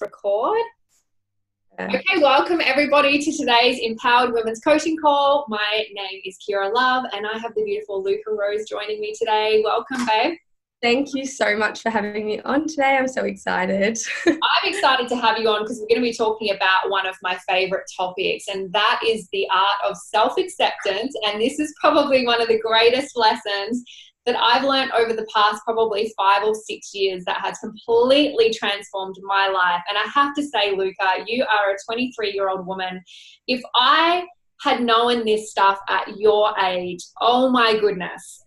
Record. Yeah. Okay, welcome everybody to today's Empowered Women's Coaching Call. My name is Kira Love and I have the beautiful Luka Rose joining me today. Welcome, babe. Thank you so much for having me on today. I'm so excited. I'm excited to have you on because we're going to be talking about one of my favorite topics, and that is the art of self-acceptance. And this is probably one of the greatest lessons that I've learned over the past probably 5 or 6 years that has completely transformed my life. And I have to say, Luka, you are a 23-year-old woman. If I had known this stuff at your age, oh my goodness,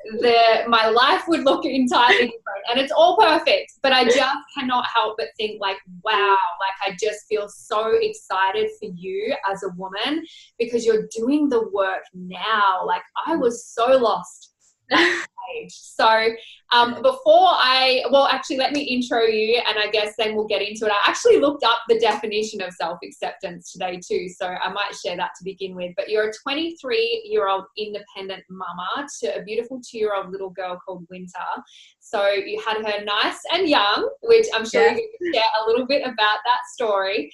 my life would look entirely different. And it's all perfect, but I just cannot help but think like, wow, like I just feel so excited for you as a woman because you're doing the work now. Like I was so lost at that age. So actually let me intro you and I guess then we'll get into it. I actually looked up the definition of self-acceptance today too, so I might share that to begin with. But you're a 23-year-old independent mama to a beautiful 2-year-old little girl called Winter. So you had her nice and young, which I'm sure you're going to share a little bit about that story.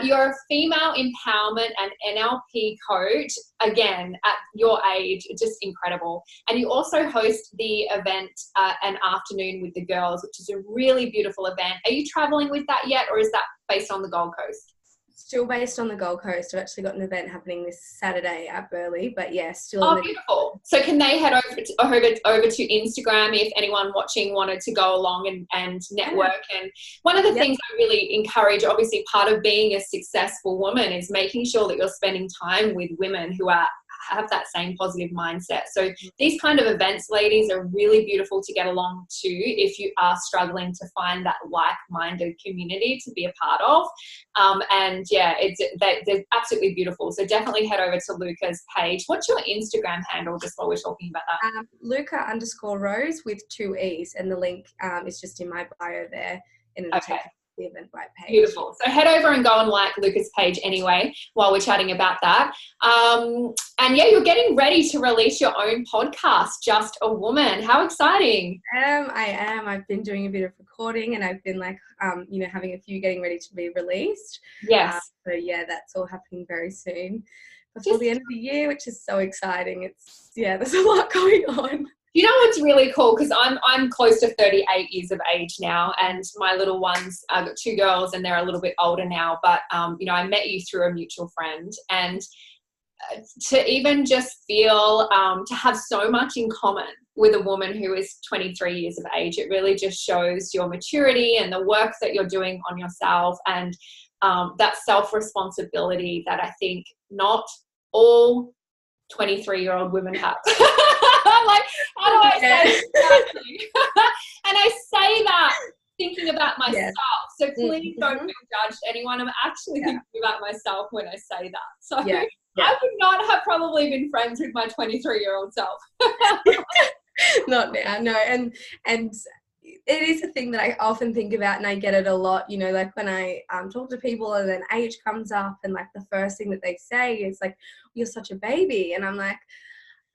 You're a female empowerment and NLP coach, again, at your age, just incredible. And you also host the event, An Afternoon with the Girls, which is a really beautiful event. Are you traveling with that yet, or is that based on the Gold Coast? Still based on the Gold Coast. I've actually got an event happening this Saturday at Burleigh, but yeah, still. Oh, beautiful. So can they head over to Instagram if anyone watching wanted to go along and network? And one of the things I really encourage, obviously part of being a successful woman is making sure that you're spending time with women who have that same positive mindset. So these kind of events, ladies, are really beautiful to get along to if you are struggling to find that like-minded community to be a part of. And yeah, they're absolutely beautiful. So definitely head over to Luka's page. What's your Instagram handle, just while we're talking about that? Luka_Rose with 2 E's, and the link is just in my bio there. And it'll take the Eventbrite page. Beautiful. So head over and go and like Luka's page anyway while we're chatting about that. And yeah, you're getting ready to release your own podcast, Just a Woman. How exciting. I am. I've been doing a bit of recording and I've been having a few getting ready to be released. Yes. So yeah, that's all happening very soon before the end of the year, which is so exciting. There's a lot going on. You know what's really cool, because I'm close to 38 years of age now, and my little ones, I've got 2 girls and they're a little bit older now, but I met you through a mutual friend, and to even just feel to have so much in common with a woman who is 23 years of age, it really just shows your maturity and the work that you're doing on yourself, and that self-responsibility that I think not all 23-year-old women have. Like, how do I say it? And I say that thinking about myself. So please don't feel judged, anyone. I'm actually thinking about myself when I say that. So I would not have probably been friends with my 23-year-old self. Not now, no. And it is a thing that I often think about, and I get it a lot, like when I talk to people and then age comes up and like the first thing that they say is like, you're such a baby. And I'm like,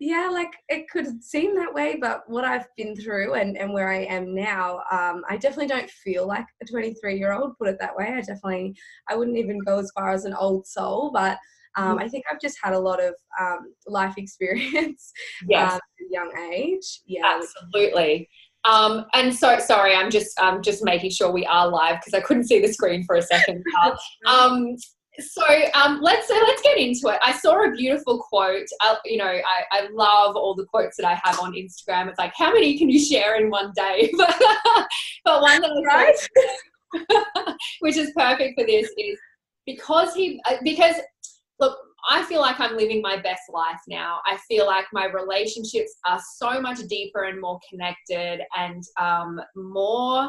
yeah, like it could seem that way, but what I've been through and where I am now, I definitely don't feel like a 23-year-old, put it that way. I wouldn't even go as far as an old soul, but I think I've just had a lot of life experience at a young age. Yeah, absolutely. And so, sorry, I'm just making sure we are live because I couldn't see the screen for a second. So let's get into it. I saw a beautiful quote. I love all the quotes that I have on Instagram. It's like, how many can you share in one day? But one that which is perfect for this is because look, I feel like I'm living my best life now. I feel like my relationships are so much deeper and more connected and more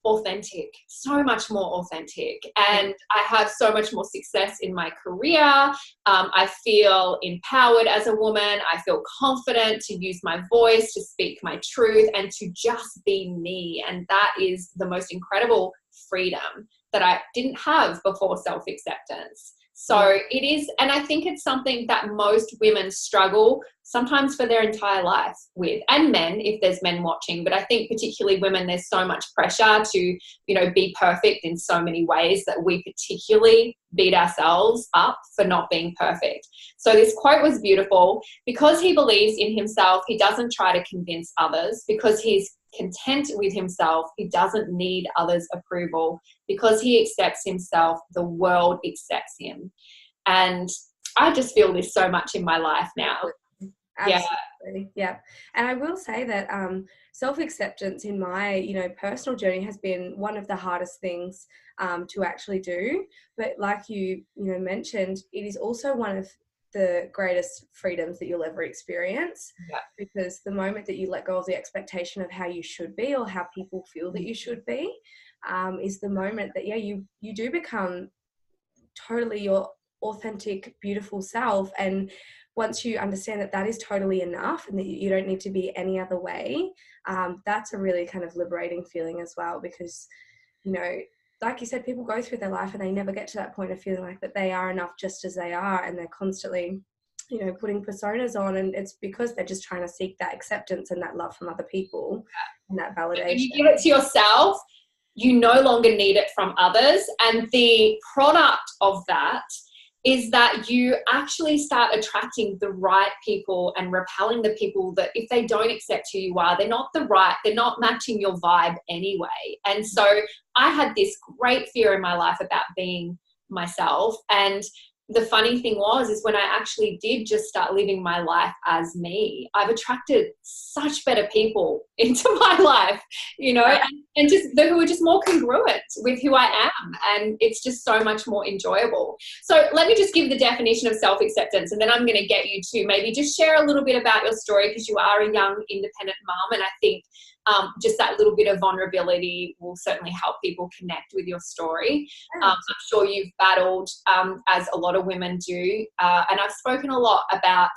authentic, so much more authentic. And I have so much more success in my career. I feel empowered as a woman. I feel confident to use my voice, to speak my truth, and to just be me. And that is the most incredible freedom that I didn't have before self-acceptance. So it is, and I think it's something that most women struggle sometimes for their entire life with, and men, if there's men watching. But I think particularly women, there's so much pressure to, you know, be perfect in so many ways that we particularly beat ourselves up for not being perfect. So this quote was beautiful. Because he believes in himself, he doesn't try to convince others. Because he's content with himself, he doesn't need others' approval. Because he accepts himself, the world accepts him. And I just feel this so much in my life now. Absolutely. Yeah. And I will say that self-acceptance in my, you know, personal journey has been one of the hardest things to actually do. But like you know, mentioned, it is also one of the greatest freedoms that you'll ever experience. Yeah. Because the moment that you let go of the expectation of how you should be or how people feel that you should be, is the moment that, you do become totally your authentic, beautiful self. And once you understand that that is totally enough and that you don't need to be any other way, that's a really kind of liberating feeling as well. Because, you know, like you said, people go through their life and they never get to that point of feeling like that they are enough just as they are, and they're constantly, you know, putting personas on, and it's because they're just trying to seek that acceptance and that love from other people and that validation. When you give it to yourself, you no longer need it from others. And the product of that is that you actually start attracting the right people and repelling the people that, if they don't accept who you are, they're not matching your vibe anyway. And so I had this great fear in my life about being myself. And the funny thing is when I actually did just start living my life as me, I've attracted such better people into my life, you know, and just who are just more congruent with who I am. And it's just so much more enjoyable. So let me just give the definition of self-acceptance, and then I'm going to get you to maybe just share a little bit about your story, because you are a young independent mum. And I think just that little bit of vulnerability will certainly help people connect with your story. I'm sure you've battled, as a lot of women do, and I've spoken a lot about,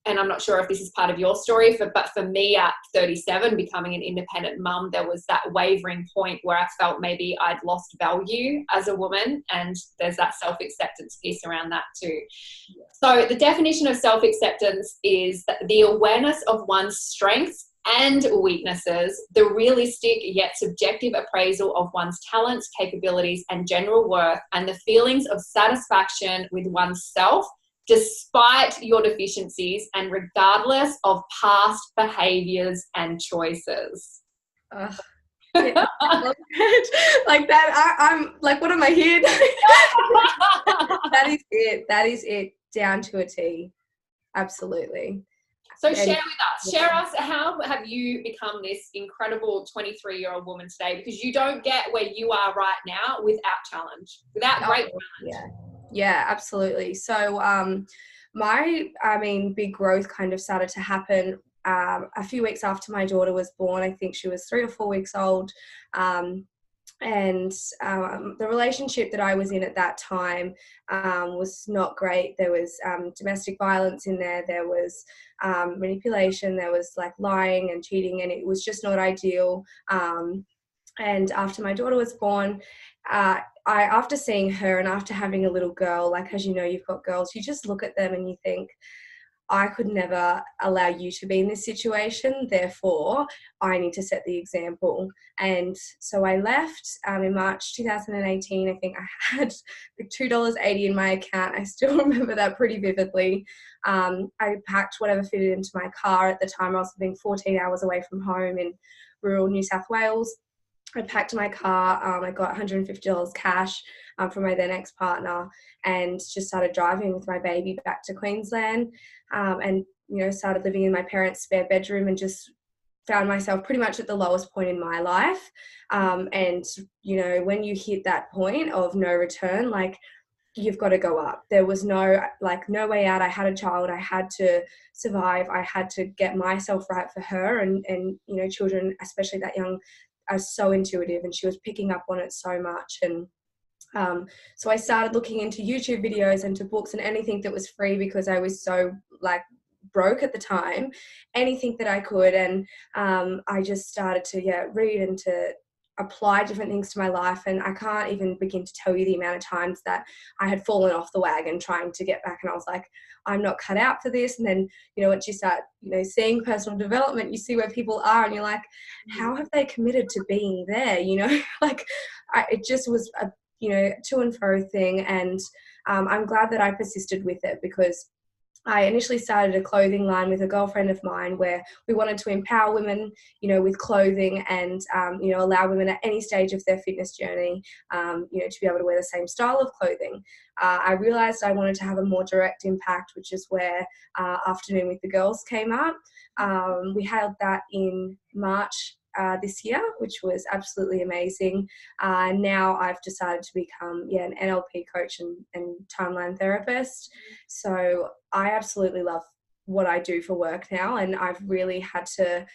and I'm not sure if this is part of your story, but for me at 37, becoming an independent mum, there was that wavering point where I felt maybe I'd lost value as a woman, and there's that self-acceptance piece around that too. So the definition of self-acceptance is that the awareness of one's strengths and weaknesses, the realistic yet subjective appraisal of one's talents, capabilities, and general worth, and the feelings of satisfaction with oneself despite your deficiencies and regardless of past behaviors and choices. Yeah, like that, I'm like, what am I here? That is it down to a T. Absolutely. So share with us, how have you become this incredible 23-year-old woman today? Because you don't get where you are right now without challenge, without great challenge. Yeah, absolutely. So my big growth kind of started to happen a few weeks after my daughter was born. I think she was 3 or 4 weeks old. And the relationship that I was in at that time was not great. There was domestic violence in there. There was manipulation. There was like lying and cheating, and it was just not ideal. And after my daughter was born, after seeing her and after having a little girl, like, as you know, you've got girls, you just look at them and you think, I could never allow you to be in this situation, therefore I need to set the example. And so I left in March 2018. I think I had like $2.80 in my account. I still remember that pretty vividly. I packed whatever fitted into my car. At the time, I was living 14 hours away from home in rural New South Wales. I packed my car. I got $150 cash from my then ex-partner, and just started driving with my baby back to Queensland, and started living in my parents' spare bedroom, and just found myself pretty much at the lowest point in my life. And when you hit that point of no return, like, you've got to go up. There was no way out. I had a child. I had to survive. I had to get myself right for her, and children, especially that young, are so intuitive, and she was picking up on it so much. And so I started looking into YouTube videos and to books and anything that was free, because I was so broke at the time, anything that I could. And I just started to read and to apply different things to my life, and I can't even begin to tell you the amount of times that I had fallen off the wagon trying to get back, and I was like, I'm not cut out for this. And then, you know, once you start, you know, seeing personal development, you see where people are and you're like, how have they committed to being there, you know? Like it just was a, you know, to and fro thing. And I'm glad that I persisted with it, because I initially started a clothing line with a girlfriend of mine where we wanted to empower women, you know, with clothing, and, you know, allow women at any stage of their fitness journey, you know, to be able to wear the same style of clothing. I realized I wanted to have a more direct impact, which is where Afternoon with the Girls came up. We held that in March this year, which was absolutely amazing. Now I've decided to become an NLP coach and timeline therapist. So I absolutely love what I do for work now, and I've really had to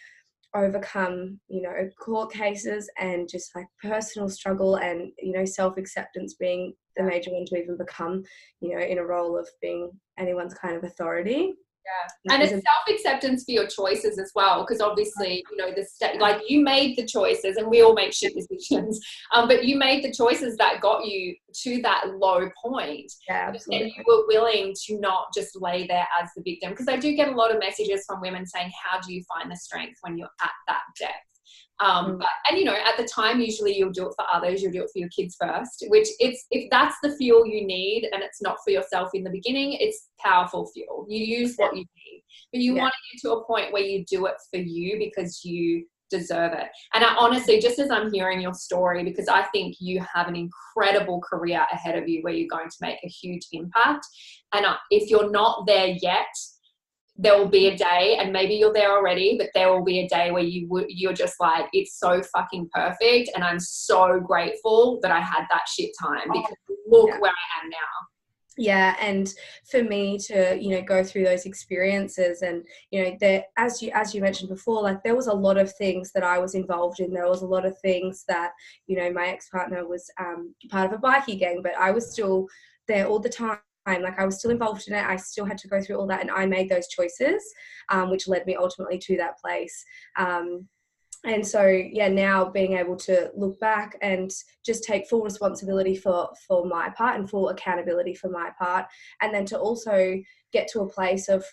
overcome, you know, court cases and just like personal struggle, and, you know, self-acceptance being the major one to even become, you know, in a role of being anyone's kind of authority. Yeah. And it's self-acceptance for your choices as well, because obviously, you know, like you made the choices, and we all make shit decisions, but you made the choices that got you to that low point. Yeah, absolutely. And you were willing to not just lay there as the victim, because I do get a lot of messages from women saying, how do you find the strength when you're at that depth? But, and, you know, at the time, usually you'll do it for others, you'll do it for your kids first, which if that's the fuel you need and it's not for yourself in the beginning, it's powerful fuel. You use what you need, but you want to get to a point where you do it for you because you deserve it. And I honestly, just as I'm hearing your story, because I think you have an incredible career ahead of you where you're going to make a huge impact. And if you're not there yet, there will be a day, and maybe you're there already, but there will be a day where you're just like, it's so fucking perfect, and I'm so grateful that I had that shit time, because look where I am now. Yeah, and for me to, you know, go through those experiences, and, you know, there, as you mentioned before, like there was a lot of things that I was involved in. There was a lot of things that, you know, my ex-partner was part of a bikie gang, but I was still there all the time. Like I was still involved in it. I still had to go through all that, and I made those choices, which led me ultimately to that place. And so, yeah, now being able to look back and just take full responsibility for my part and full accountability for my part, and then to also get to a place of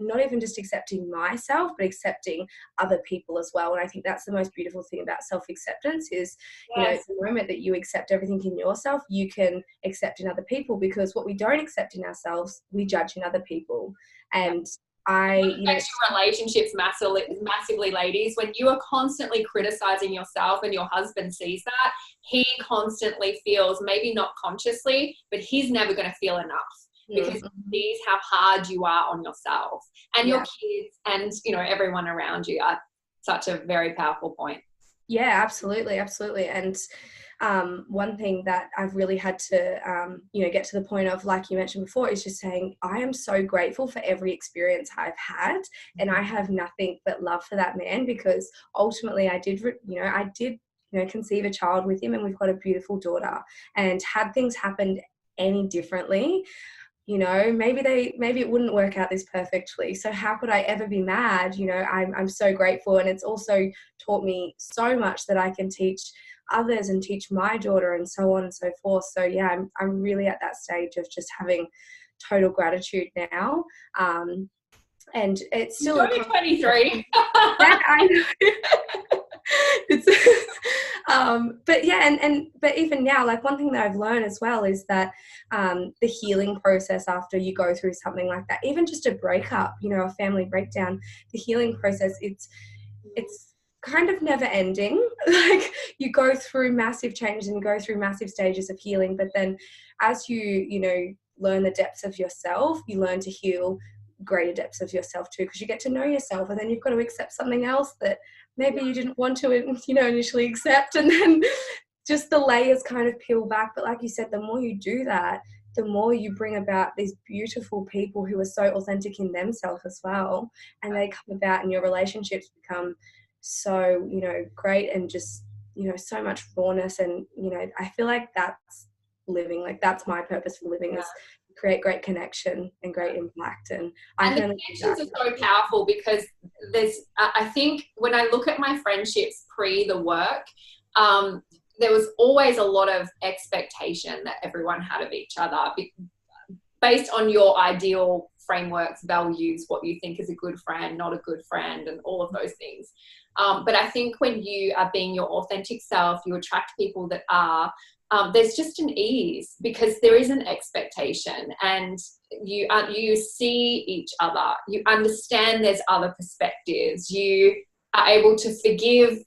not even just accepting myself, but accepting other people as well. And I think that's the most beautiful thing about self-acceptance is, you know, the moment that you accept everything in yourself, you can accept in other people, because what we don't accept in ourselves, we judge in other people. And it affects your relationships massively, ladies. When you are constantly criticizing yourself and your husband sees that, he constantly feels, maybe not consciously, but he's never going to feel enough, because he sees how hard you are on yourself and your kids and, you know, everyone around you. Are such a very powerful point. Yeah, absolutely. And one thing that I've really had to, you know, get to the point of, like you mentioned before, is just saying, I am so grateful for every experience I've had, and I have nothing but love for that man, because ultimately I did conceive a child with him, and we've got a beautiful daughter. And had things happened any differently, you know, maybe it wouldn't work out this perfectly. So how could I ever be mad? You know, I'm so grateful. And it's also taught me so much that I can teach others and teach my daughter, and so on and so forth. So yeah, I'm really at that stage of just having total gratitude now. And it's still only 23. Yeah, I know. It's but yeah, but even now, like one thing that I've learned as well is that the healing process after you go through something like that, even just a breakup, you know, a family breakdown, the healing process, it's kind of never ending. Like you go through massive changes and you go through massive stages of healing, but then as you know, learn the depths of yourself, you learn to heal greater depths of yourself too, because you get to know yourself, and then you've got to accept something else that maybe you didn't want to, you know, initially accept, and then just the layers kind of peel back. But like you said, the more you do that, the more you bring about these beautiful people who are so authentic in themselves as well, and they come about, and your relationships become so, you know, great, and just, you know, so much rawness. And, you know, I feel like that's living, like that's my purpose for living, is create great connection and great impact. And the connections are so powerful, because there's, I think when I look at my friendships pre the work, there was always a lot of expectation that everyone had of each other based on your ideal frameworks, values, what you think is a good friend, not a good friend, and all of those things. But I think when you are being your authentic self, you attract people that are, there's just an ease because there is an expectation, and you see each other, you understand there's other perspectives, you are able to forgive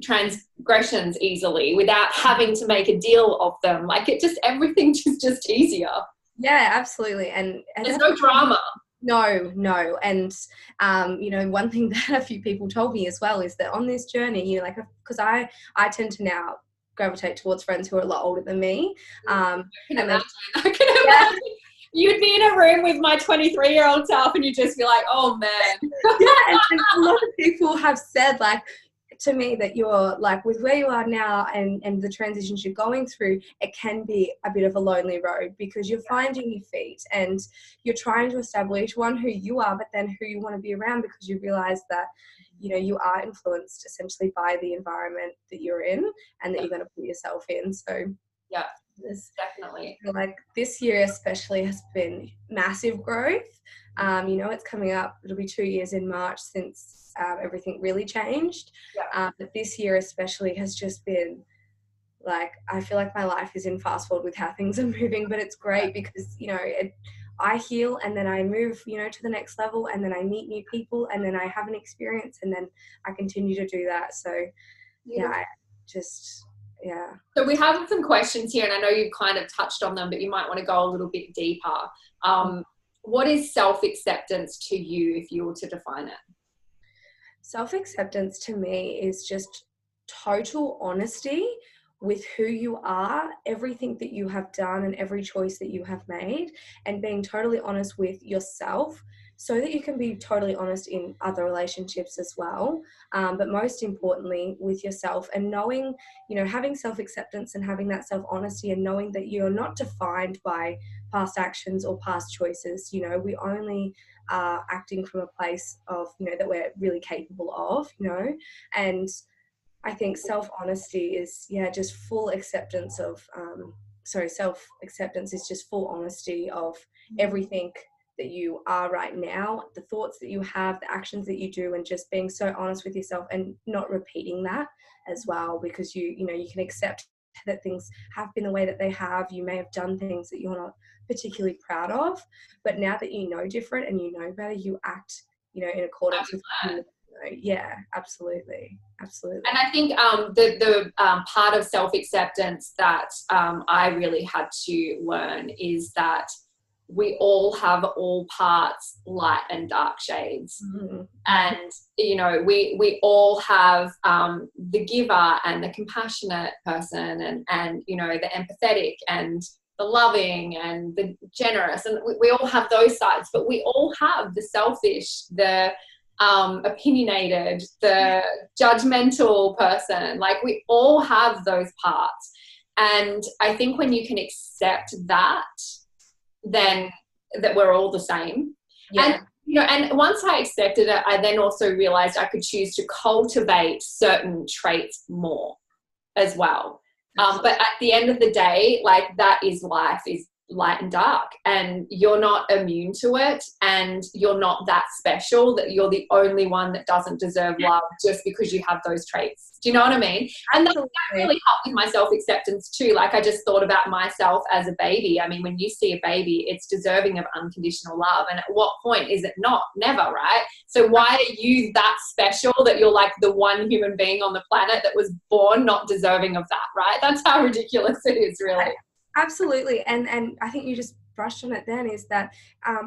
transgressions easily without having to make a deal of them. Like everything just easier. Yeah, absolutely. And there's no drama. No. And, one thing that a few people told me as well is that on this journey, like, because I tend to now gravitate towards friends who are a lot older than me. I can imagine. You'd be in a room with my 23-year-old self and you'd just be like, oh man. Yeah, and a lot of people have said, like, to me, that you're like, with where you are now and the transitions you're going through, it can be a bit of a lonely road because you're finding your feet and you're trying to establish who you are, but then who you want to be around, because you realize that you are influenced essentially by the environment that you're in and that you're going to put yourself in. So yeah, definitely. Like this year especially has been massive growth. It's coming up, it'll be 2 years in March since everything really changed. Yeah. But this year especially has just been like, I feel like my life is in fast forward with how things are moving, but it's great because, I heal and then I move, to the next level, and then I meet new people and then I have an experience and then I continue to do that. So So we have some questions here, and I know you've kind of touched on them, but you might want to go a little bit deeper. What is self-acceptance to you, if you were to define it? Self-acceptance to me is just total honesty with who you are, everything that you have done and every choice that you have made, and being totally honest with yourself so that you can be totally honest in other relationships as well. But most importantly with yourself, and knowing, having self-acceptance and having that self-honesty and knowing that you're not defined by past actions or past choices. We only are acting from a place of, that we're really capable of, and I think self-honesty is, just full acceptance of, self-acceptance is just full honesty of everything that you are right now, the thoughts that you have, the actions that you do, and just being so honest with yourself and not repeating that as well, because you can accept that things have been the way that they have. You may have done things that you're not particularly proud of, but now that you know different and you know better, you act, in accordance with absolutely. And I think the part of self-acceptance that I really had to learn is that we all have all parts, light and dark shades. Mm-hmm. And, we all have the giver and the compassionate person and the empathetic and the loving and the generous. And we all have those sides, but we all have the selfish, the opinionated, the judgmental person. Like, we all have those parts. And I think when you can accept that, then that we're all the same. Yeah. And once I accepted it, I then also realized I could choose to cultivate certain traits more as well. But at the end of the day, like, that is life, is light and dark, and you're not immune to it, and you're not that special that you're the only one that doesn't deserve love just because you have those traits. Do you know what I mean? And that really helped with my self-acceptance too. Like, I just thought about myself as a baby. I mean, when you see a baby, it's deserving of unconditional love, and at what point is it not? Never, right? So why are you that special that you're like the one human being on the planet that was born not deserving of that, right? That's how ridiculous it is, really. Absolutely. And I think you just brushed on it then, is that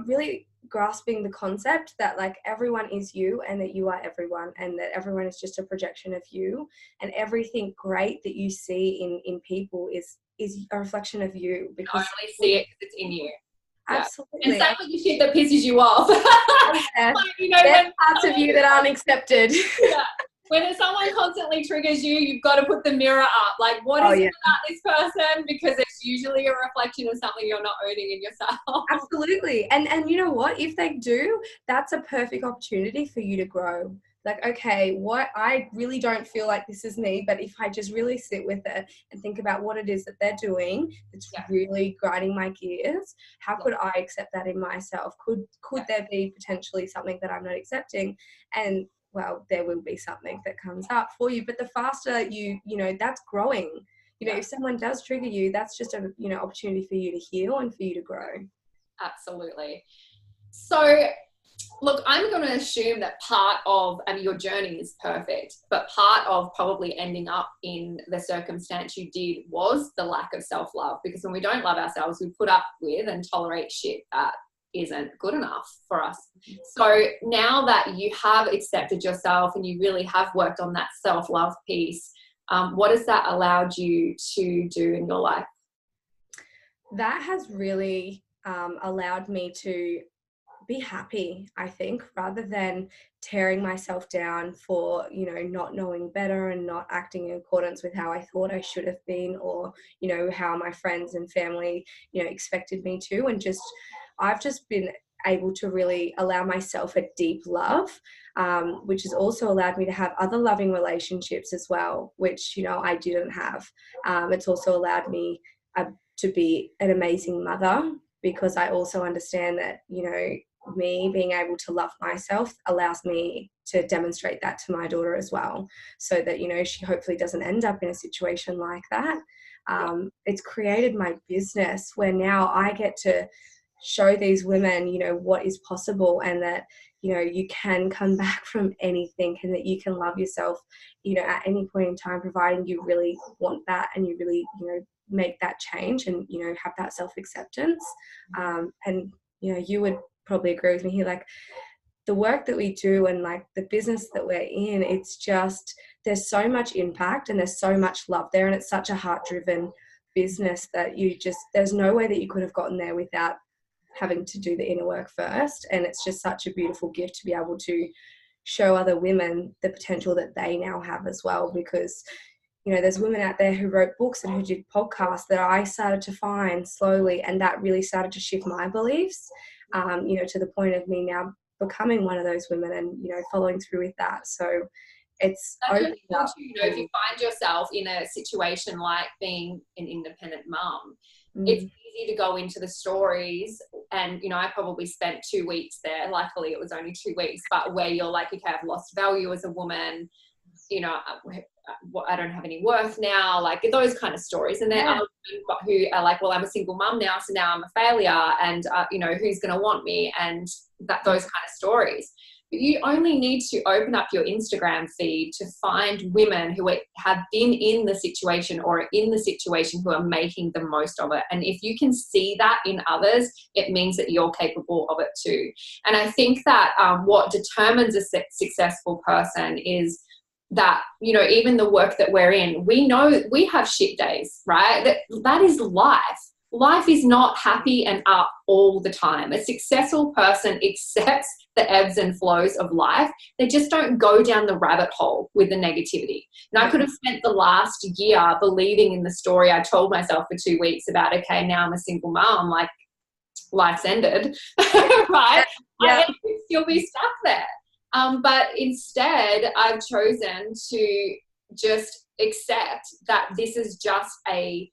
really grasping the concept that, like, everyone is you and that you are everyone, and that everyone is just a projection of you, and everything great that you see in people is a reflection of you, because you only see it because it's in you. Absolutely. And same with the shit that pisses you off. Yeah. Like, there's parts of you that aren't accepted. Yeah. When someone constantly triggers you, you've got to put the mirror up. Like, what is it about this person? Because it's usually a reflection of something you're not owning in yourself. Absolutely. And you know what? If they do, that's a perfect opportunity for you to grow. like, okay, what, I really don't feel like this is me, but if I just really sit with it and think about what it is that they're doing that's really grinding my gears, how could I accept that in myself? Could there be potentially something that I'm not accepting? And well, there will be something that comes up for you, but the faster you know, that's growing. You know, if someone does trigger you, that's just a, you know, opportunity for you to heal and for you to grow. Absolutely. So look, I'm going to assume that part of, I mean, your journey is perfect, but part of probably ending up in the circumstance you did was the lack of self-love, because when we don't love ourselves, we put up with and tolerate shit that isn't good enough for us. So now that you have accepted yourself and you really have worked on that self-love piece, what has that allowed you to do in your life? That has really allowed me to be happy, I think, rather than tearing myself down for, you know, not knowing better and not acting in accordance with how I thought I should have been, or, you know, how my friends and family, you know, expected me to. And just, I've just been able to really allow myself a deep love, which has also allowed me to have other loving relationships as well, which, you know, I didn't have. It's also allowed me to be an amazing mother, because I also understand that, you know, me being able to love myself allows me to demonstrate that to my daughter as well, so that, you know, she hopefully doesn't end up in a situation like that. It's created my business where now I get to show these women, you know, what is possible, and that, you know, you can come back from anything, and that you can love yourself, you know, at any point in time, providing you really want that and you really, you know, make that change and, you know, have that self-acceptance. And, you know, you would probably agree with me here, like the work that we do and like the business that we're in, it's just, there's so much impact and there's so much love there, and it's such a heart-driven business that you just, there's no way that you could have gotten there without having to do the inner work first. And it's just such a beautiful gift to be able to show other women the potential that they now have as well, because, you know, there's women out there who wrote books and who did podcasts that I started to find slowly, and that really started to shift my beliefs, you know, to the point of me now becoming one of those women and, you know, following through with that. So it's opened up. You know, if you find yourself in a situation like being an independent mum, it's easy to go into the stories, and, you know, I probably spent 2 weeks there. Luckily it was only 2 weeks, but where you're like, okay, I've lost value as a woman, you know, I don't have any worth now, like those kind of stories. And there are women who are like, well, I'm a single mum now, so now I'm a failure, and you know, who's going to want me, and those kind of stories. But you only need to open up your Instagram feed to find women who have been in the situation or are in the situation who are making the most of it. And if you can see that in others, it means that you're capable of it too. And I think that what determines a successful person is that, you know, even the work that we're in, we know we have shit days, right? That is life. Life is not happy and up all the time. A successful person accepts the ebbs and flows of life. They just don't go down the rabbit hole with the negativity. And I could have spent the last year believing in the story I told myself for 2 weeks about, okay, now I'm a single mom, like life's ended, right? I could still be stuck there. But instead, I've chosen to just accept that this is just a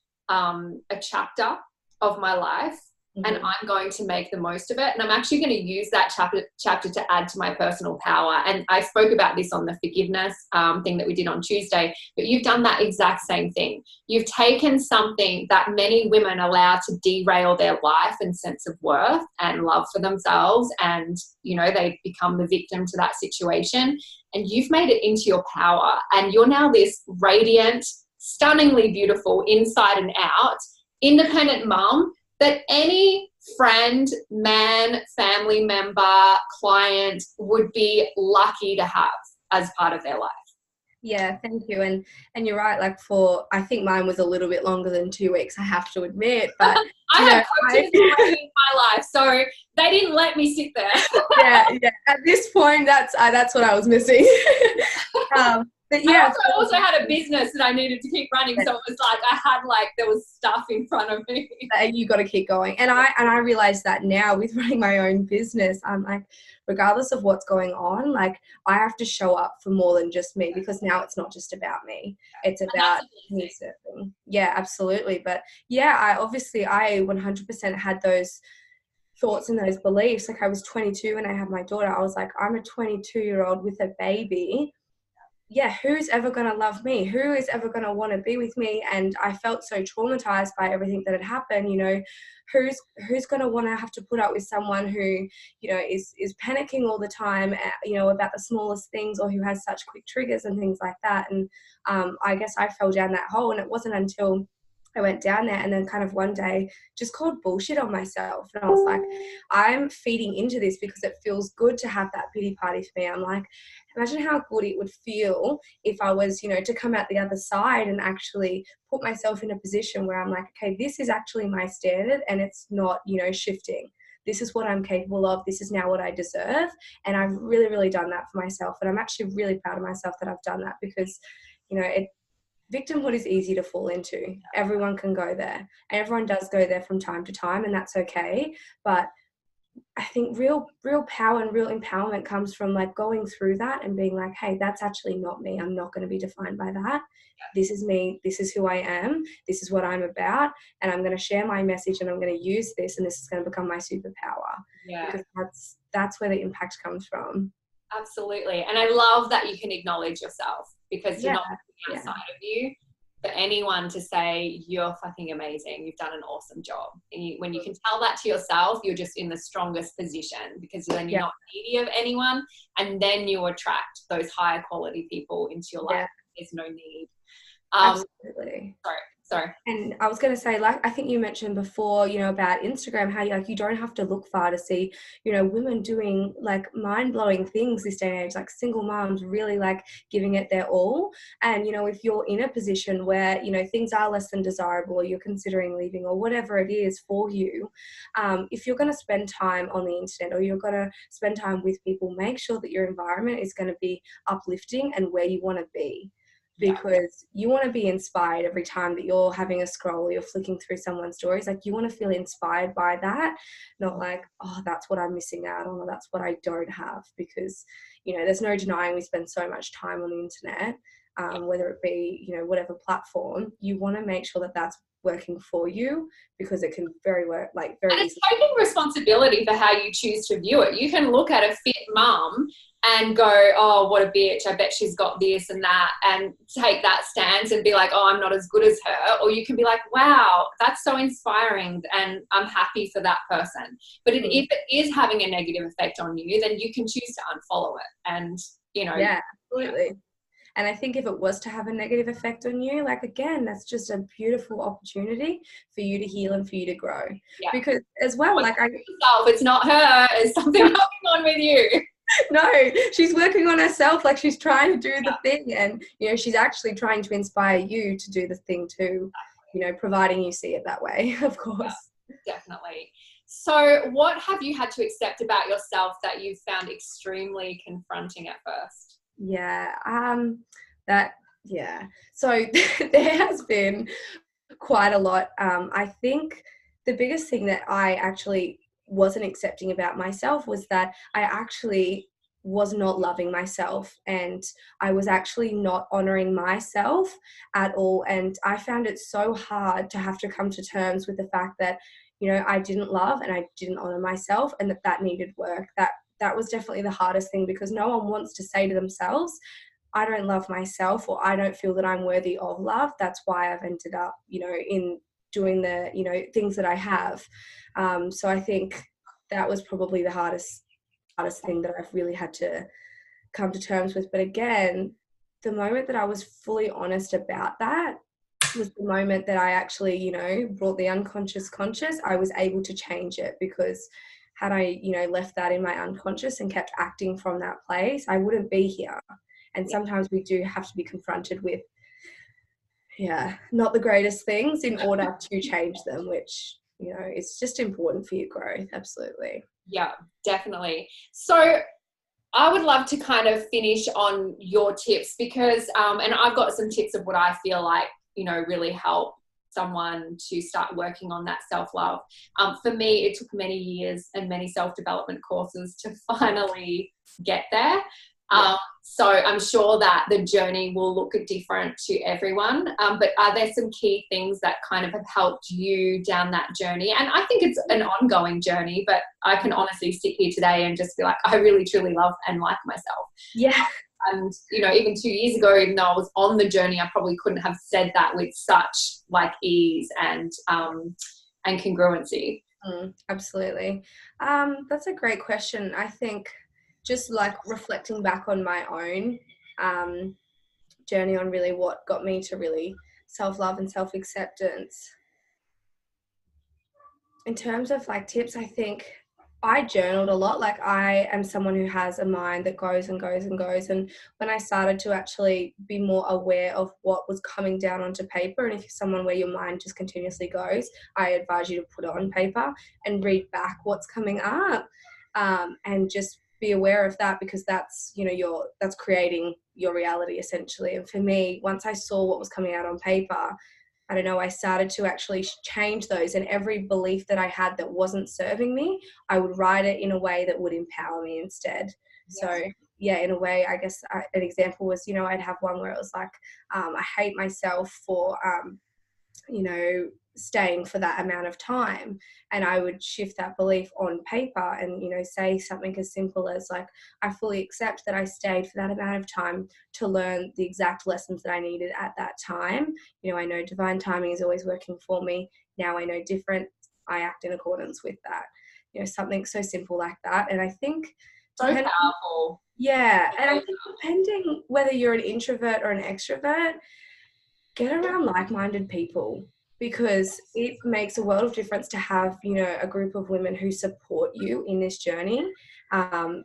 chapter of my life, and I'm going to make the most of it. And I'm actually going to use that chapter to add to my personal power. And I spoke about this on the forgiveness thing that we did on Tuesday, but you've done that exact same thing. You've taken something that many women allow to derail their life and sense of worth and love for themselves, and, you know, they become the victim to that situation, and you've made it into your power, and you're now this radiant, stunningly beautiful inside and out independent mum that any friend, man, family member, client would be lucky to have as part of their life. Yeah, thank you. And you're right, like I think mine was a little bit longer than 2 weeks, I have to admit. But I have coaches already in my life, so they didn't let me sit there. yeah. At this point, that's what I was missing. But yeah, I also had a business that I needed to keep running, so it was like there was stuff in front of me. You got to keep going. And I realize that now with running my own business, I'm like, regardless of what's going on, like I have to show up for more than just me, because now it's not just about me. It's about me serving. Yeah, absolutely. But yeah, I 100% had those thoughts and those beliefs. Like I was 22 when I had my daughter. I was like, I'm a 22-year-old with a baby. Yeah, who's ever going to love me? Who is ever going to want to be with me? And I felt so traumatized by everything that had happened. Who's going to want to have to put up with someone who, is panicking all the time, about the smallest things, or who has such quick triggers and things like that. And I guess I fell down that hole, and it wasn't until I went down there and then kind of one day just called bullshit on myself. And I was like, I'm feeding into this because it feels good to have that pity party for me. I'm like, imagine how good it would feel if I was, to come out the other side and actually put myself in a position where I'm like, okay, this is actually my standard and it's not, shifting. This is what I'm capable of. This is now what I deserve. And I've really, really done that for myself. And I'm actually really proud of myself that I've done that, because, victimhood is easy to fall into. Everyone can go there, and everyone does go there from time to time, and that's okay. But I think real power and real empowerment comes from like going through that and being like, hey, that's actually not me. I'm not going to be defined by that. This is me. This is who I am. This is what I'm about. And I'm going to share my message, and I'm going to use this, and this is going to become my superpower. Yeah. Because that's where the impact comes from. Absolutely. And I love that you can acknowledge yourself, because you're not looking outside of you. For anyone to say, you're fucking amazing, you've done an awesome job. And when you can tell that to yourself, you're just in the strongest position, because then you're not needy of anyone, and then you attract those higher quality people into your life. There's no need. Absolutely. Sorry. And I was going to say, like, I think you mentioned before, about Instagram, how you don't have to look far to see, women doing like mind-blowing things this day and age, like single moms really like giving it their all. And, if you're in a position where, things are less than desirable, or you're considering leaving, or whatever it is for you, if you're going to spend time on the internet, or you're going to spend time with people, make sure that your environment is going to be uplifting and where you want to be. Because you want to be inspired every time that you're having a scroll, or you're flicking through someone's stories. Like, you want to feel inspired by that, not like, oh, that's what I'm missing out on, or that's what I don't have. Because, there's no denying we spend so much time on the internet, whether it be, whatever platform. You want to make sure that that's working for you, because it can very easily. It's taking responsibility for how you choose to view it. You can look at a fit mum and go, oh, what a bitch, I bet she's got this and that, and take that stance and be like, oh, I'm not as good as her. Or you can be like, wow, that's so inspiring, and I'm happy for that person. But if it is having a negative effect on you, then you can choose to unfollow it. And, Yeah, absolutely. And I think if it was to have a negative effect on you, like, again, that's just a beautiful opportunity for you to heal and for you to grow. Yeah. Because as well, it's not her, it's something going on with you. No, she's working on herself. Like, she's trying to do the thing, and, she's actually trying to inspire you to do the thing too, providing you see it that way, of course. Yeah, definitely. So what have you had to accept about yourself that you found extremely confronting at first? So there has been quite a lot. I think the biggest thing that I actually wasn't accepting about myself was that I actually was not loving myself, and I was actually not honoring myself at all. And I found it so hard to have to come to terms with the fact that, I didn't love and I didn't honor myself, and that needed work. That was definitely the hardest thing, because no one wants to say to themselves, I don't love myself, or I don't feel that I'm worthy of love. That's why I've ended up, in doing the, things that I have. So I think that was probably the hardest thing that I've really had to come to terms with. But again, the moment that I was fully honest about that was the moment that I actually, brought the unconscious conscious. I was able to change it, because had I, left that in my unconscious and kept acting from that place, I wouldn't be here. And sometimes we do have to be confronted with, not the greatest things in order to change them, which, it's just important for your growth. Absolutely. Yeah, definitely. So I would love to kind of finish on your tips because, and I've got some tips of what I feel like, really help someone to start working on that self-love. For me, it took many years and many self-development courses to finally get there. So I'm sure that the journey will look different to everyone. But are there some key things that kind of have helped you down that journey? And I think it's an ongoing journey, but I can honestly sit here today and just be like, I really, truly love and like myself. Yeah. And, even 2 years ago, even though I was on the journey, I probably couldn't have said that with such like ease and congruency. Absolutely. That's a great question. I think just like reflecting back on my own journey on really what got me to really self-love and self-acceptance. In terms of like tips, I think I journaled a lot. Like I am someone who has a mind that goes and goes and goes. And when I started to actually be more aware of what was coming down onto paper, and if you're someone where your mind just continuously goes, I advise you to put it on paper and read back what's coming up, and just be aware of that, because that's, that's creating your reality essentially. And for me, once I saw what was coming out on paper, I don't know, I started to actually change those, and every belief that I had that wasn't serving me, I would write it in a way that would empower me instead. So yeah, in a way, I guess an example was, I'd have one where it was like, I hate myself for, staying for that amount of time. And I would shift that belief on paper and, say something as simple as like, I fully accept that I stayed for that amount of time to learn the exact lessons that I needed at that time. I know divine timing is always working for me. Now I know different. I act in accordance with that. Something so simple like that. And I think so powerful. Yeah. And I think depending whether you're an introvert or an extrovert, get around like-minded people, because it makes a world of difference to have, a group of women who support you in this journey, and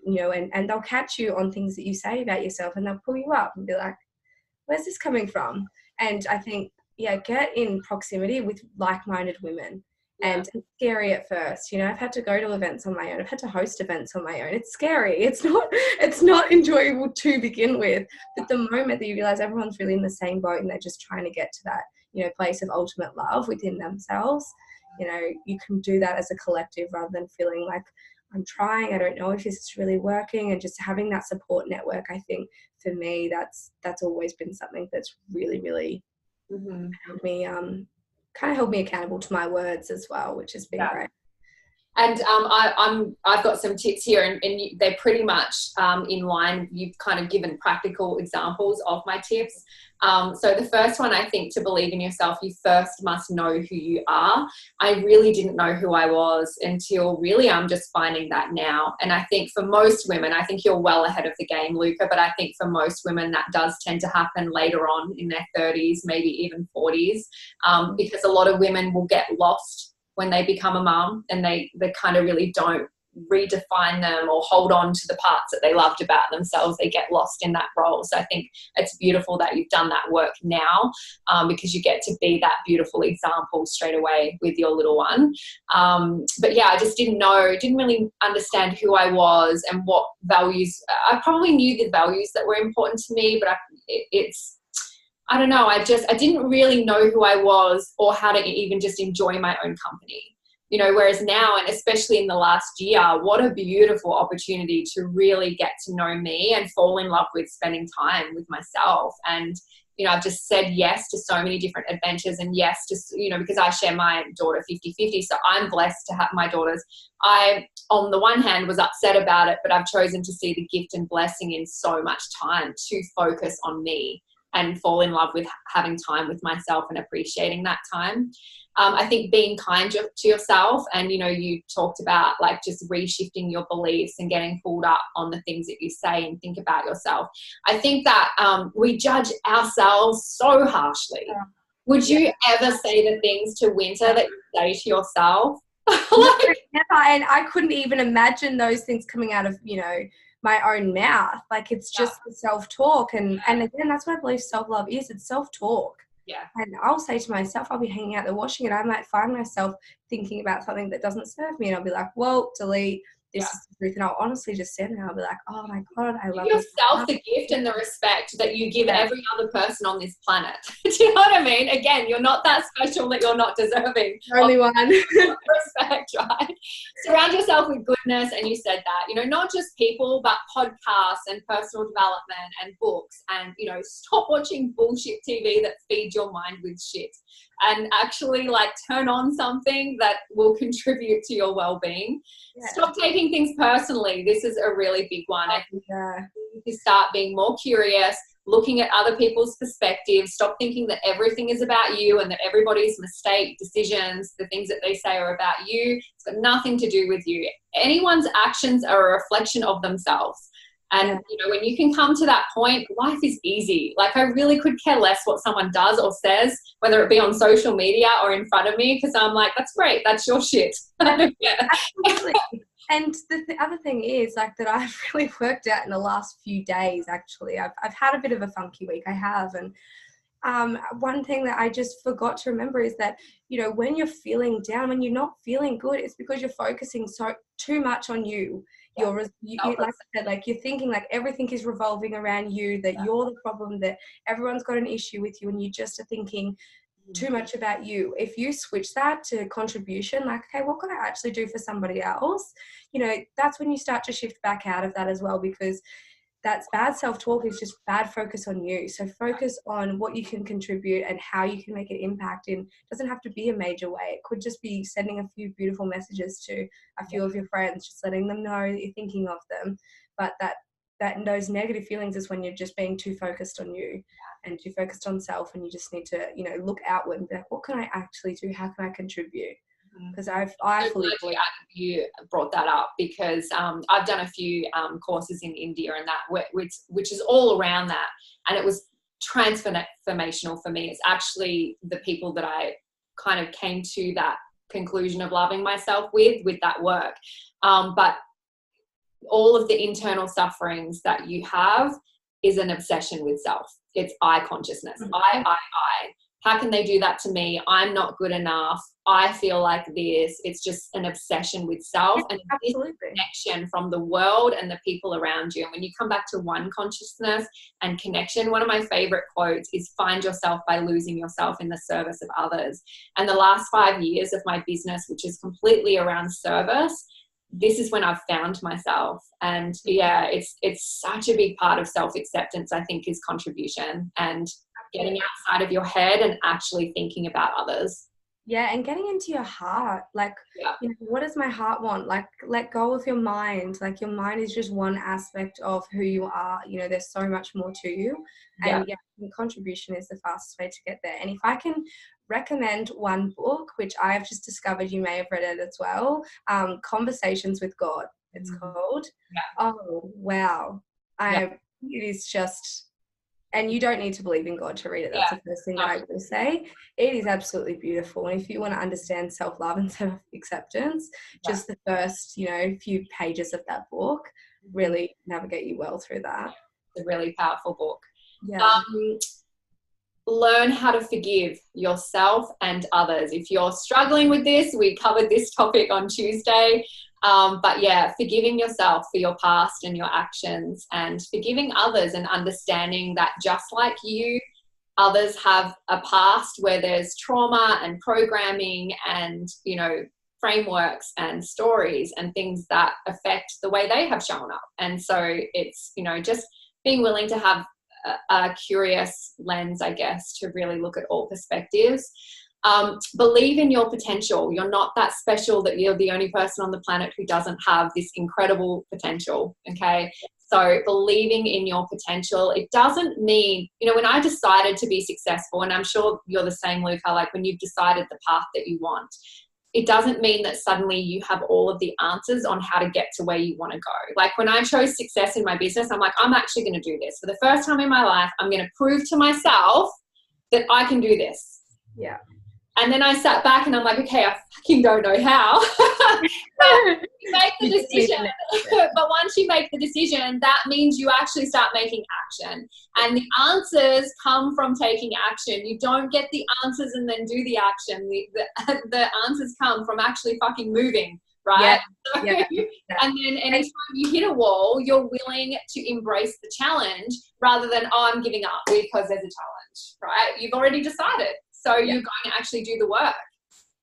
they'll catch you on things that you say about yourself, and they'll pull you up and be like, where's this coming from? And I think, get in proximity with like-minded women. And it's scary at first. I've had to go to events on my own. I've had to host events on my own. It's scary. It's not enjoyable to begin with. But the moment that you realize everyone's really in the same boat and they're just trying to get to that, place of ultimate love within themselves, you can do that as a collective rather than feeling like, I'm trying, I don't know if this is really working. And just having that support network, I think for me, that's always been something that's really, really helped me, kind of held me accountable to my words as well, which has been great. And I've got some tips here, and they're pretty much in line. You've kind of given practical examples of my tips. So the first one, I think, to believe in yourself, you first must know who you are. I really didn't know who I was until really I'm just finding that now. And I think for most women, I think you're well ahead of the game, Luka, but I think for most women that does tend to happen later on in their 30s, maybe even 40s, because a lot of women will get lost when they become a mum, and they kind of really don't redefine them or hold on to the parts that they loved about themselves. They get lost in that role. So I think it's beautiful that you've done that work now, because you get to be that beautiful example straight away with your little one. But yeah, I just didn't really understand who I was and what values. I probably knew the values that were important to me, but I don't know. I didn't really know who I was or how to even just enjoy my own company, whereas now, and especially in the last year, what a beautiful opportunity to really get to know me and fall in love with spending time with myself. And, I've just said yes to so many different adventures, and yes to, because I share my daughter 50-50. So I'm blessed to have my daughters. I, on the one hand, was upset about it, but I've chosen to see the gift and blessing in so much time to focus on me and fall in love with having time with myself and appreciating that time. I think being kind to yourself, and, you talked about like just reshifting your beliefs and getting pulled up on the things that you say and think about yourself. I think that we judge ourselves so harshly. Would you ever say the things to Winter that you say to yourself? And I couldn't even imagine those things coming out of, my own mouth. Like it's just the self-talk, and again, that's what I believe self-love is. It's self-talk. And I'll say to myself, I'll be hanging out there washing it, I might find myself thinking about something that doesn't serve me, and I'll be like, well, delete, this Yeah. is the truth. And I'll honestly just stand there and I'll be like, oh my God, I love Give this. yourself the gift and the respect that you give Yeah. every other person on this planet. Do you know what I mean? Again, you're not that special that you're not deserving Only one. respect, right? Surround yourself with goodness, and you said that, you know, not just people, but podcasts and personal development and books, and, you know, stop watching bullshit TV that feeds your mind with shit, and actually like turn on something that will contribute to your well-being. Yeah. Stop taking things personally. This is a really big one. I think you start being more curious, looking at other people's perspectives. Stop thinking that everything is about you and that everybody's mistake, decisions, the things that they say are about you. It's got nothing to do with you. Anyone's actions are a reflection of themselves. And, you know, when you can come to that point, life is easy. Like, I really could care less what someone does or says, whether it be on social media or in front of me, because I'm like, that's great. That's your shit. Absolutely. And the other thing is, like, that I've really worked out in the last few days, actually. I've had a bit of a funky week. I have. And one thing that I just forgot to remember is that, you know, when you're feeling down, when you're not feeling good, it's because you're focusing too much on you. You, like I said, like, you're thinking like everything is revolving around you, that you're the problem, that everyone's got an issue with you, and you just are thinking too much about you. If you switch that to contribution, like, okay, what can I actually do for somebody else? You know, that's when you start to shift back out of that as well, because that's bad self-talk is just bad focus on you. So focus on what you can contribute and how you can make an impact. In, it doesn't have to be a major way. It could just be sending a few beautiful messages to a few of your friends, just letting them know that you're thinking of them. But that those negative feelings is when you're just being too focused on you and too focused on self, and you just need to, you know, look outward and be like, what can I actually do? How can I contribute? Because I fully believe you brought that up, because I've done a few courses in India and that, which is all around that, and it was transformational for me. It's actually the people that I kind of came to that conclusion of loving myself with that work. But all of the internal sufferings that you have is an obsession with self. It's I consciousness. I. How can they do that to me? I'm not good enough. I feel like this. It's just an obsession with self and a disconnection from the world and the people around you. And when you come back to one consciousness and connection, one of my favorite quotes is, find yourself by losing yourself in the service of others. And the last 5 years of my business, which is completely around service, this is when I've found myself. And yeah, it's such a big part of self-acceptance, I think, is contribution and getting outside of your head and actually thinking about others. Yeah, and getting into your heart, like, you know, what does my heart want? Like, let go of your mind. Like, your mind is just one aspect of who you are. You know, there's so much more to you. And contribution is the fastest way to get there. And if I can recommend one book, which I've just discovered, you may have read it as well, Conversations with God, it's called. Oh, wow. It is just... And you don't need to believe in God to read it. That's the first thing that I will say. It is absolutely beautiful. And if you want to understand self-love and self-acceptance, just the first, you know, few pages of that book really navigate you well through that. It's a really powerful book. Yeah. Learn how to forgive yourself and others. If you're struggling with this, we covered this topic on Tuesday. But yeah, forgiving yourself for your past and your actions, and forgiving others, and understanding that just like you, others have a past where there's trauma and programming and, you know, frameworks and stories and things that affect the way they have shown up. And so it's, you know, just being willing to have a curious lens, I guess, to really look at all perspectives. Believe in your potential. You're not that special that you're the only person on the planet who doesn't have this incredible potential. Okay. So believing in your potential, it doesn't mean, you know, when I decided to be successful, and I'm sure you're the same, Luka, like when you've decided the path that you want, it doesn't mean that suddenly you have all of the answers on how to get to where you want to go. Like when I chose success in my business, I'm like, I'm actually going to do this. For the first time in my life, I'm going to prove to myself that I can do this. Yeah. And then I sat back and I'm like, okay, I fucking don't know how. But you make the decision. But once you make the decision, that means you actually start making action. And the answers come from taking action. You don't get the answers and then do the action. The answers come from actually fucking moving, right? Yeah. So, Yeah. and then anytime you hit a wall, you're willing to embrace the challenge rather than, oh, I'm giving up because there's a challenge, right? You've already decided. So Yeah. you're going to actually do the work.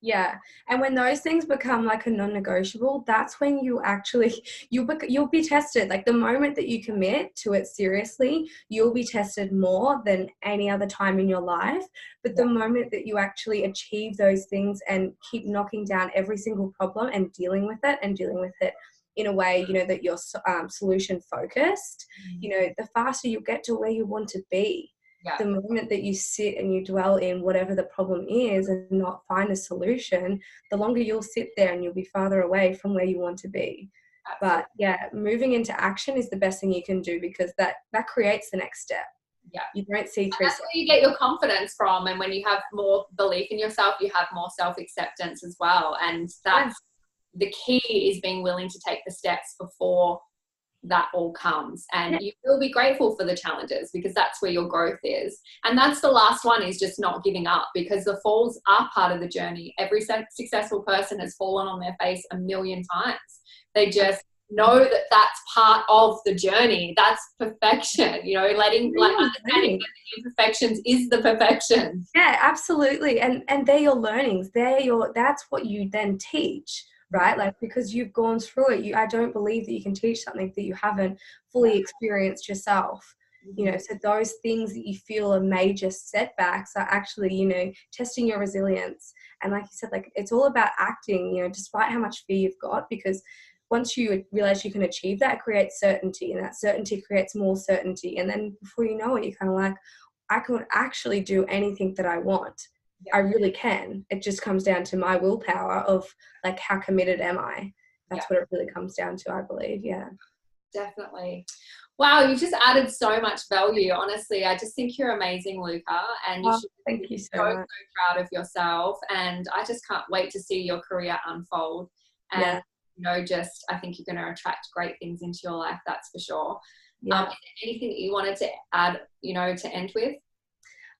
Yeah. And when those things become like a non-negotiable, that's when you actually, you'll be tested. Like the moment that you commit to it seriously, you'll be tested more than any other time in your life. But the moment that you actually achieve those things and keep knocking down every single problem and dealing with it in a way, you know, that you're solution focused, you know, the faster you get to where you want to be. Yeah. The moment that you sit and you dwell in whatever the problem is and not find a solution, the longer you'll sit there and you'll be farther away from where you want to be. Absolutely. But yeah, moving into action is the best thing you can do, because that creates the next step. Yeah. You don't see and three that's steps. where you get your confidence from. And when you have more belief in yourself, you have more self-acceptance as well. And that's the key, is being willing to take the steps before that all comes. And you will be grateful for the challenges, because that's where your growth is. And that's the last one, is just not giving up, because the falls are part of the journey. Every successful person has fallen on their face a million times. They just know that that's part of the journey. That's perfection, you know, understanding that the imperfections is the perfection. Yeah, absolutely. And they're your learnings. That's what you then teach. Right? Like, because you've gone through it, I don't believe that you can teach something that you haven't fully experienced yourself. You know, so those things that you feel are major setbacks are actually, you know, testing your resilience. And like you said, like, it's all about acting, you know, despite how much fear you've got, because once you realize you can achieve that, it creates certainty, and that certainty creates more certainty. And then before you know it, you're kind of like, I can actually do anything that I want. I really can. It just comes down to my willpower of, like, how committed am I? That's what it really comes down to, I believe. Yeah. Definitely. Wow, you just added so much value. Honestly, I just think you're amazing, Luka, and you should thank you so so much. proud of yourself. And I just can't wait to see your career unfold. And you know, just I think you're going to attract great things into your life. That's for sure. Is there anything that you wanted to add, you know, to end with?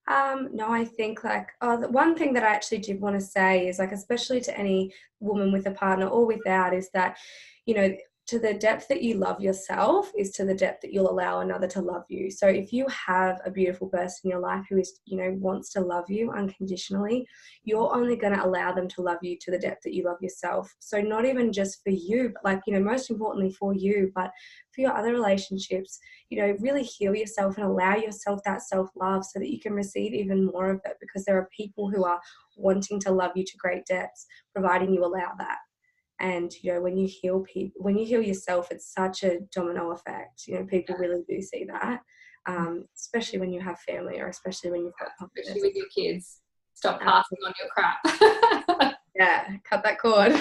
No, I think, like, the one thing that I actually did want to say is, like, especially to any woman with a partner or without, is that, you know, to the depth that you love yourself is to the depth that you'll allow another to love you. So if you have a beautiful person in your life who is, you know, wants to love you unconditionally, you're only going to allow them to love you to the depth that you love yourself. So not even just for you, but, like, you know, most importantly for you, but for your other relationships, you know, really heal yourself and allow yourself that self-love so that you can receive even more of it, because there are people who are wanting to love you to great depths, providing you allow that. And, you know, when you heal yourself, it's such a domino effect. You know, people really do see that, especially when you have family, or especially when you've got confidence. Especially with your kids. Stop passing on your crap. Yeah, cut that cord.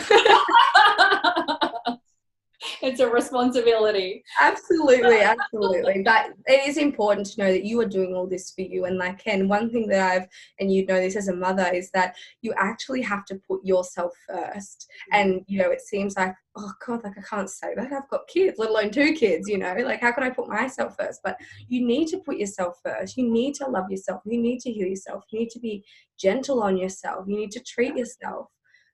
It's a responsibility. Absolutely. But it is important to know that you are doing all this for you. And, like, and one thing that and you know this as a mother, is that you actually have to put yourself first. And, you know, it seems like, oh God, like, I can't say that. I've got kids, let alone 2 kids, you know, like, how can I put myself first? But you need to put yourself first. You need to love yourself. You need to heal yourself. You need to be gentle on yourself. You need to treat yourself,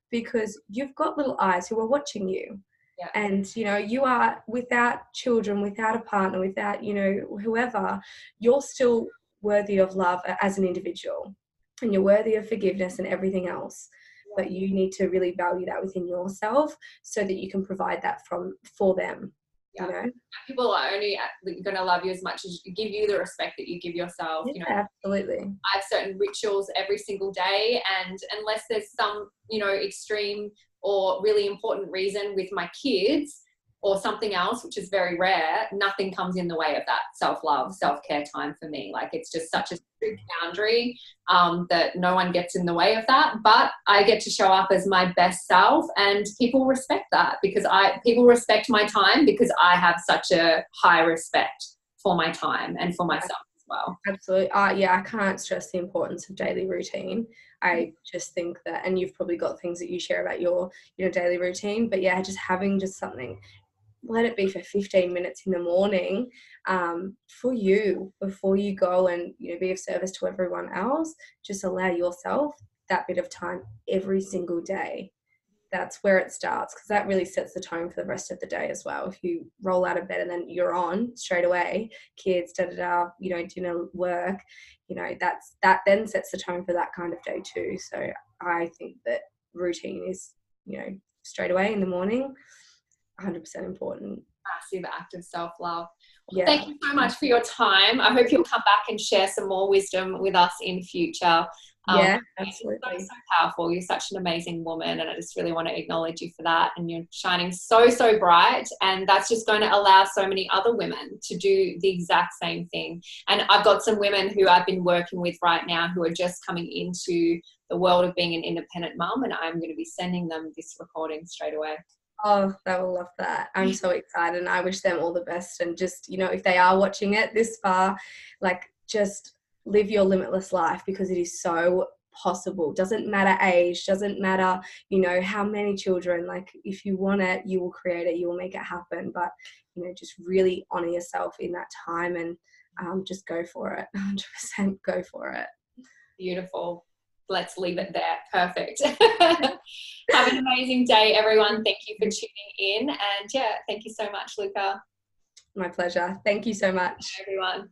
because you've got little eyes who are watching you. Yeah. And, you know, you are, without children, without a partner, without, you know, whoever, you're still worthy of love as an individual, and you're worthy of forgiveness and everything else. But you need to really value that within yourself so that you can provide that for them. You know, people are only going to love you as much as you give you the respect that you give yourself. You know, absolutely. I have certain rituals every single day, and unless there's some, you know, extreme or really important reason with my kids or something else, which is very rare, nothing comes in the way of that self-love, self-care time for me. Like, it's just such a strict boundary that no one gets in the way of that. But I get to show up as my best self, and people respect that, because people respect my time, because I have such a high respect for my time and for myself as well. Absolutely. I can't stress the importance of daily routine. I just think that, and you've probably got things that you share about your, you know, daily routine, but yeah, just having just something, let it be for 15 minutes in the morning, for you, before you go and, you know, be of service to everyone else. Just allow yourself that bit of time every single day. that's where it starts, because that really sets the tone for the rest of the day as well. If you roll out of bed and then you're on straight away, kids, dinner, work, that then sets the tone for that kind of day too. So I think that routine is, straight away in the morning, 100% important. Massive act of self-love. Yeah. Thank you so much for your time. I hope you'll come back and share some more wisdom with us in future. Yeah, absolutely. So powerful. You're such an amazing woman, and I just really want to acknowledge you for that. And you're shining so, so bright, and that's just going to allow so many other women to do the exact same thing. And I've got some women who I've been working with right now who are just coming into the world of being an independent mum, and I'm going to be sending them this recording straight away. Oh, they will love that. I'm so excited, and I wish them all the best. And just, if they are watching it this far, like, just live your limitless life, because it is so possible. Doesn't matter age, doesn't matter, how many children. Like, if you want it, you will create it, you will make it happen. But, just really honor yourself in that time, and just go for it. 100% go for it. Beautiful. Let's leave it there. Perfect. Have an amazing day, everyone. Thank you for tuning in. And yeah, thank you so much, Luka. My pleasure. Thank you so much. Bye, everyone.